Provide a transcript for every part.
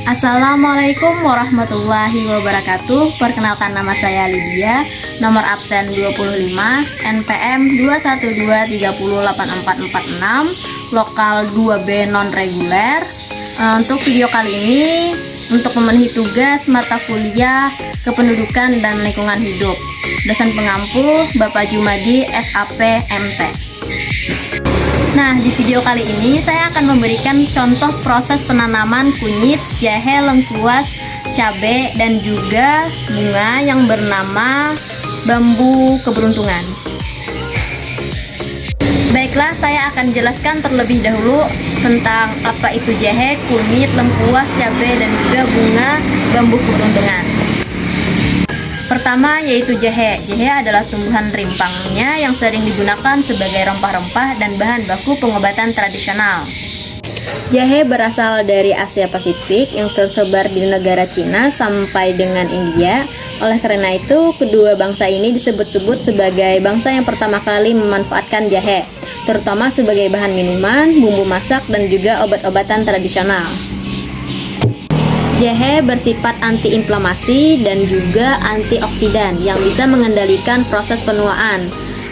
Assalamualaikum warahmatullahi wabarakatuh. Perkenalkan, nama saya Lydia, nomor absen 25, NPM 212308446, lokal 2B non reguler. Untuk video kali ini untuk memenuhi tugas mata kuliah Kependudukan dan Lingkungan Hidup. Dosen pengampu Bapak Jumadi SAP MT. Nah, di video kali ini saya akan memberikan contoh proses penanaman kunyit, jahe, lengkuas, cabai, dan juga bunga yang bernama bambu keberuntungan. Baiklah, saya akan jelaskan terlebih dahulu tentang apa itu jahe, kunyit, lengkuas, cabai, dan juga bunga bambu keberuntungan. Pertama yaitu jahe. Jahe adalah tumbuhan rimpangnya yang sering digunakan sebagai rempah-rempah dan bahan baku pengobatan tradisional. Jahe berasal dari Asia Pasifik yang tersebar di negara Cina sampai dengan India. Oleh karena itu, kedua bangsa ini disebut-sebut sebagai bangsa yang pertama kali memanfaatkan jahe, terutama sebagai bahan minuman, bumbu masak, dan juga obat-obatan tradisional. Jahe bersifat antiinflamasi dan juga antioksidan yang bisa mengendalikan proses penuaan.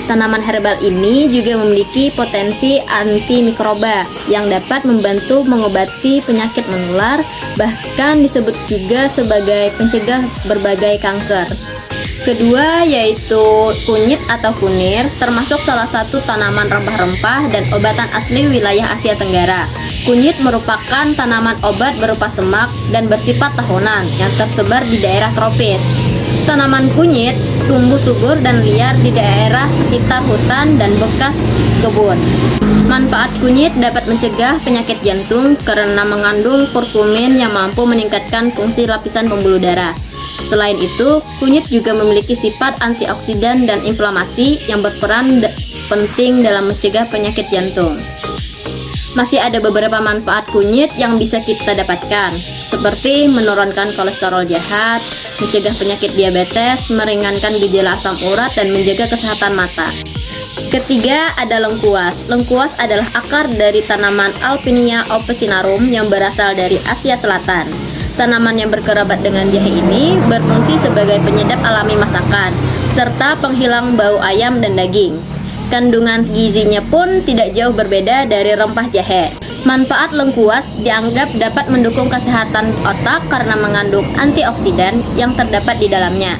Tanaman herbal ini juga memiliki potensi antimikroba yang dapat membantu mengobati penyakit menular, bahkan disebut juga sebagai pencegah berbagai kanker. Kedua yaitu kunyit atau kunir, termasuk salah satu tanaman rempah-rempah dan obatan asli wilayah Asia Tenggara. Kunyit merupakan tanaman obat berupa semak dan bersifat tahunan yang tersebar di daerah tropis. Tanaman kunyit tumbuh subur dan liar di daerah sekitar hutan dan bekas kebun. Manfaat kunyit dapat mencegah penyakit jantung karena mengandung kurkumin yang mampu meningkatkan fungsi lapisan pembuluh darah. Selain itu, kunyit juga memiliki sifat antioksidan dan inflamasi yang berperan penting dalam mencegah penyakit jantung. Masih ada beberapa manfaat kunyit yang bisa kita dapatkan, seperti menurunkan kolesterol jahat, mencegah penyakit diabetes, meringankan gejala asam urat, dan menjaga kesehatan mata. Ketiga ada lengkuas. Lengkuas adalah akar dari tanaman Alpinia officinarum yang berasal dari Asia Selatan. Tanaman yang berkerabat dengan jahe ini berfungsi sebagai penyedap alami masakan, serta penghilang bau ayam dan daging. Kandungan gizinya pun tidak jauh berbeda dari rempah jahe. Manfaat lengkuas dianggap dapat mendukung kesehatan otak karena mengandung antioksidan yang terdapat di dalamnya.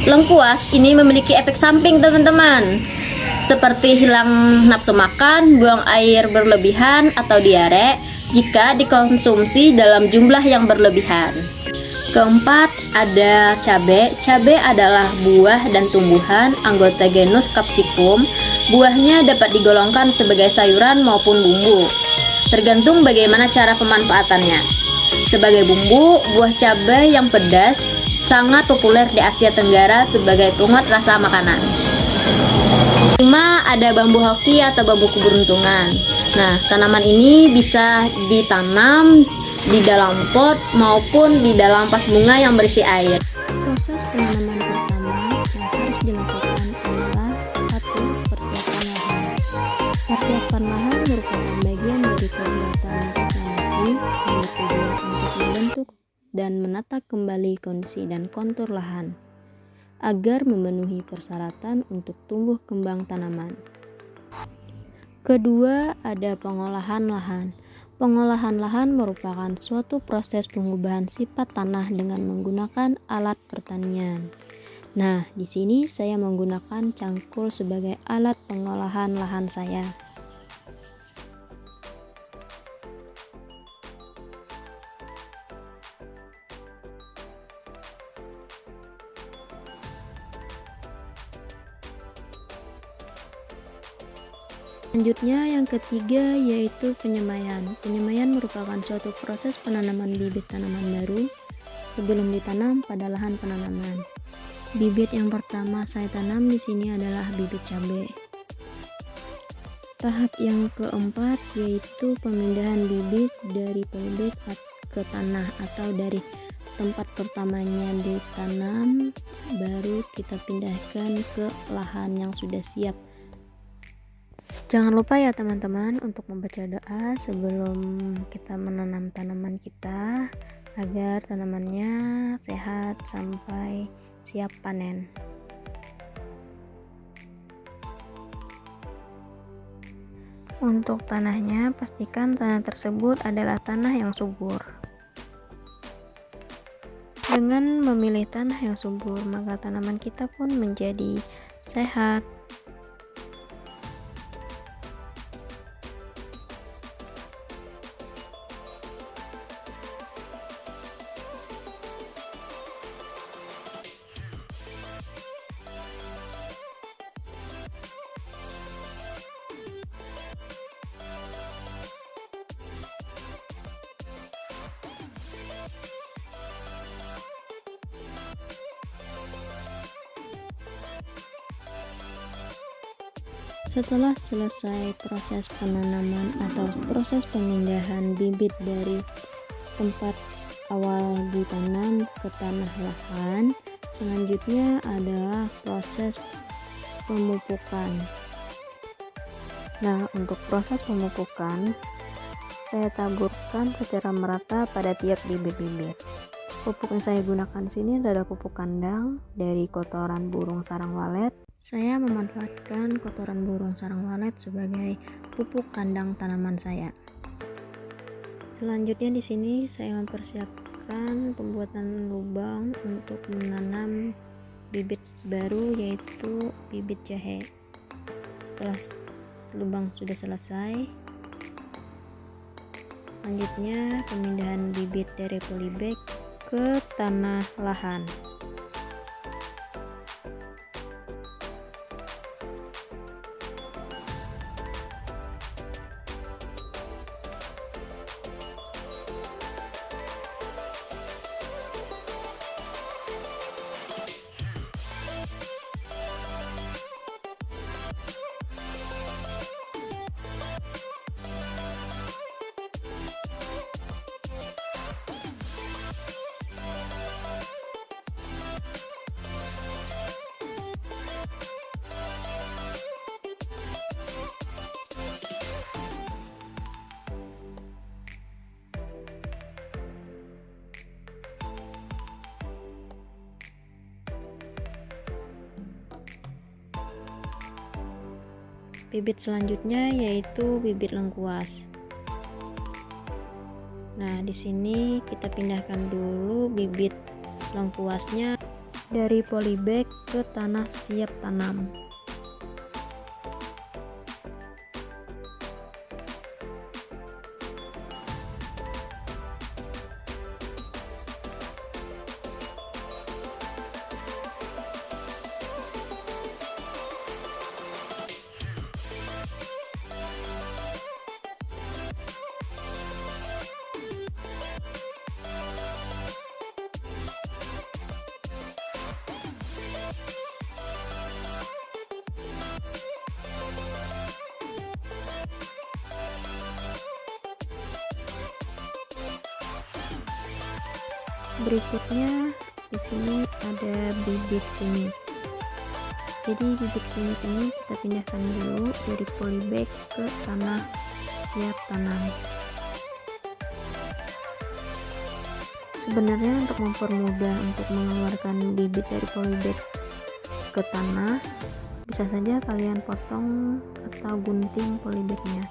Lengkuas ini memiliki efek samping, teman-teman, seperti hilang nafsu makan, buang air berlebihan, atau diare jika dikonsumsi dalam jumlah yang berlebihan. Keempat, ada cabai. Cabai adalah buah dan tumbuhan anggota genus Capsicum. Buahnya dapat digolongkan sebagai sayuran maupun bumbu, tergantung bagaimana cara pemanfaatannya. Sebagai bumbu, buah cabai yang pedas sangat populer di Asia Tenggara sebagai penguat rasa makanan. 5. Ada bambu hoki atau bambu keberuntungan. Nah, tanaman ini bisa ditanam di dalam pot maupun di dalam vas bunga yang berisi air. Proses penanaman pertama yang harus dilakukan adalah 1. Persiapan lahan. Persiapan lahan merupakan bagian dari kegiatan reklamasi yang bertujuan untuk membentuk dan menata kembali kondisi dan kontur lahan agar memenuhi persyaratan untuk tumbuh kembang tanaman. Kedua, ada pengolahan lahan. Pengolahan lahan merupakan suatu proses pengubahan sifat tanah dengan menggunakan alat pertanian. Nah, di sini saya menggunakan cangkul sebagai alat pengolahan lahan saya. Selanjutnya yang ketiga yaitu penyemaian. Penyemaian merupakan suatu proses penanaman bibit tanaman baru sebelum ditanam pada lahan penanaman. Bibit yang pertama saya tanam di sini adalah bibit cabai. Tahap yang keempat yaitu pemindahan bibit dari bibit ke tanah atau dari tempat pertamanya ditanam baru kita pindahkan ke lahan yang sudah siap. Jangan lupa ya teman-teman untuk membaca doa sebelum kita menanam tanaman kita agar tanamannya sehat sampai siap panen. Untuk tanahnya, pastikan tanah tersebut adalah tanah yang subur. Dengan memilih tanah yang subur, maka tanaman kita pun menjadi sehat. Setelah selesai proses penanaman atau proses pemindahan bibit dari tempat awal ditanam ke tanah lahan, selanjutnya adalah proses pemupukan. Nah, untuk proses pemupukan, saya taburkan secara merata pada tiap bibit-bibit. Pupuk yang saya gunakan di sini adalah pupuk kandang dari kotoran burung sarang walet. Saya memanfaatkan kotoran burung sarang walet sebagai pupuk kandang tanaman saya. Selanjutnya di sini saya mempersiapkan pembuatan lubang untuk menanam bibit baru, yaitu bibit jahe. Setelah lubang sudah selesai, selanjutnya pemindahan bibit dari polybag ke tanah lahan. Bibit selanjutnya yaitu bibit lengkuas. Nah, di sini kita pindahkan dulu bibit lengkuasnya dari polybag ke tanah siap tanam. Berikutnya di sini ada bibit kunyit. Jadi bibit kunyit ini kita pindahkan dulu dari polybag ke tanah siap tanam. Sebenarnya untuk mempermudah untuk mengeluarkan bibit dari polybag ke tanah, bisa saja kalian potong atau gunting polybagnya.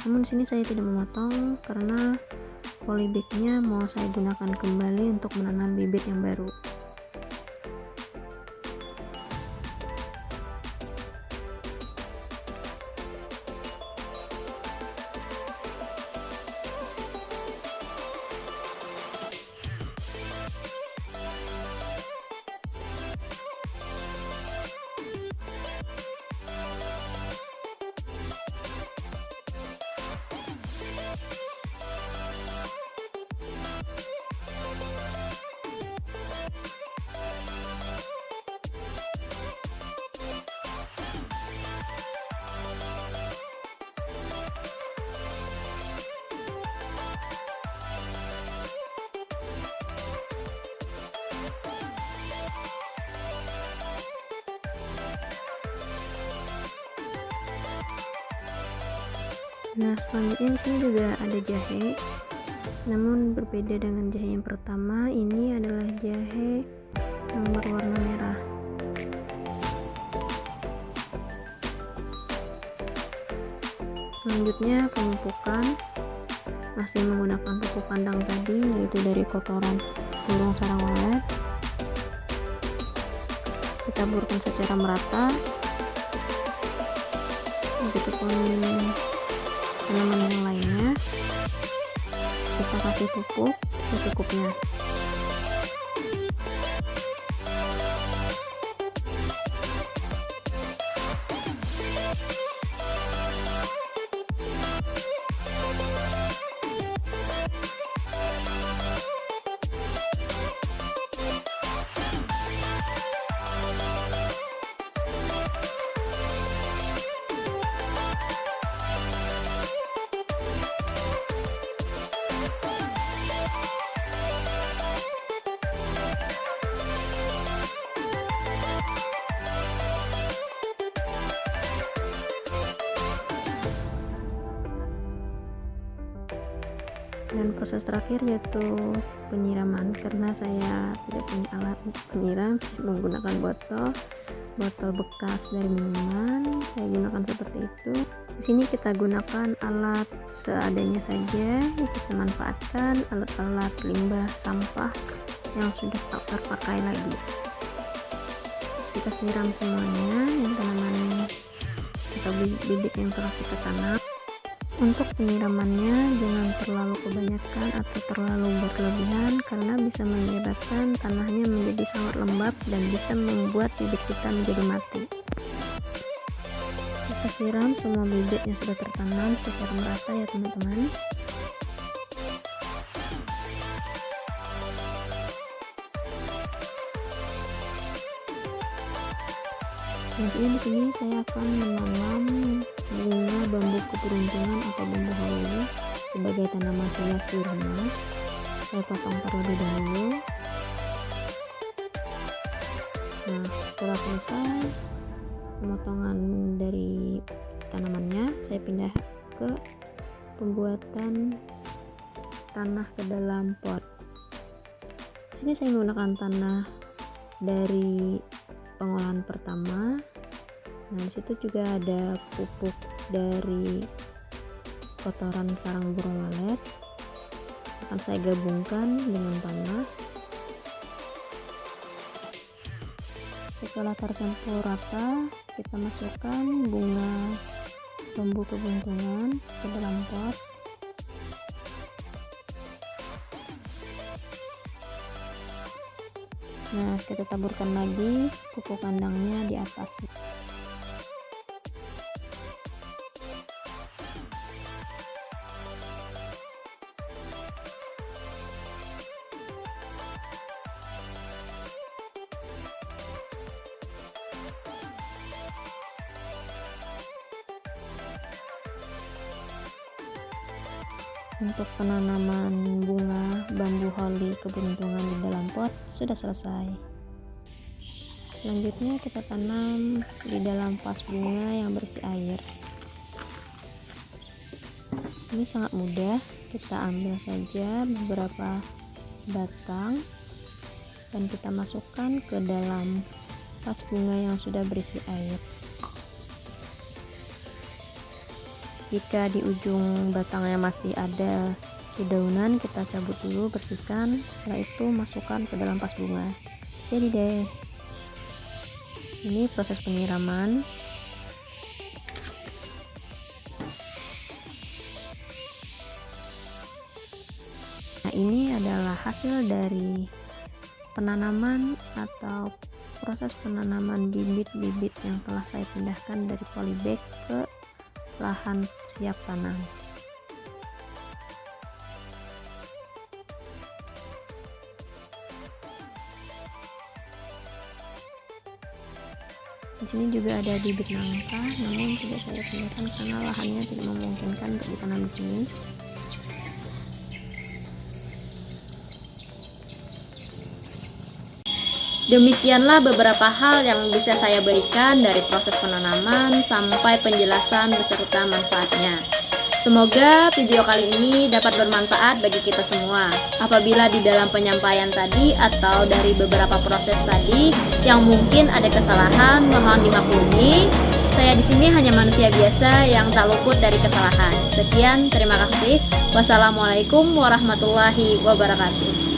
Namun di sini saya tidak memotong karena polybagnya mau saya gunakan kembali untuk menanam bibit yang baru. Nah, selanjutnya di sini juga ada jahe. Namun berbeda dengan jahe yang pertama, ini adalah jahe yang berwarna merah. Selanjutnya pemupukan, masih menggunakan pupuk kandang tadi, yaitu dari kotoran burung sarang walet. Kita taburkan secara merata, begitupun tanaman yang lainnya. Kita kasih pupuk secukupnya. Dan proses terakhir yaitu penyiraman, karena saya tidak punya alat penyiram, menggunakan botol bekas dari minuman, saya gunakan seperti itu. Di sini kita gunakan alat seadanya saja, kita manfaatkan alat-alat limbah sampah yang sudah tak terpakai lagi. Kita siram semuanya yang tanaman atau bibit yang telah kita tanam. Untuk penyiramannya jangan terlalu kebanyakan atau terlalu berlebihan, karena bisa menyebabkan tanahnya menjadi sangat lembab dan bisa membuat bibit kita menjadi mati. Kita siram semua bibit yang sudah tertanam secara merata ya teman-teman. Selanjutnya di sini saya akan menanam bunga bambu keberuntungan atau bambu holly sebagai tanaman hias di rumah. Saya potong terlebih dahulu. Nah, setelah selesai pemotongan dari tanamannya, saya pindah ke pembuatan tanah ke dalam pot. Di sini saya menggunakan tanah dari pengolahan pertama. Nah, disitu juga ada pupuk dari kotoran sarang burung walet. Akan saya gabungkan dengan tanah. Setelah tercampur rata, kita masukkan bunga bambu keberuntungan ke dalam pot. Nah, kita taburkan lagi pupuk kandangnya di atas. Untuk penanaman bunga bambu holly keberuntungan di dalam pot sudah selesai. Selanjutnya kita tanam di dalam vas bunga yang berisi air. Ini sangat mudah, kita ambil saja beberapa batang dan kita masukkan ke dalam vas bunga yang sudah berisi air. Jika di ujung batangnya masih ada dedaunan, kita cabut dulu, bersihkan. Setelah itu masukkan ke dalam vas bunga. Jadi deh, ini proses penyiraman. Nah, ini adalah hasil dari penanaman atau proses penanaman bibit-bibit yang telah saya pindahkan dari polybag ke lahan siap tanam. Di sini juga ada bibit nangka, namun tidak saya pindahkan karena lahannya tidak memungkinkan untuk ditanam di sini. Demikianlah beberapa hal yang bisa saya berikan dari proses penanaman sampai penjelasan beserta manfaatnya. Semoga video kali ini dapat bermanfaat bagi kita semua. Apabila di dalam penyampaian tadi atau dari beberapa proses tadi yang mungkin ada kesalahan, mohon dimaklumi. Saya di sini hanya manusia biasa yang tak luput dari kesalahan. Sekian, terima kasih. Wassalamualaikum warahmatullahi wabarakatuh.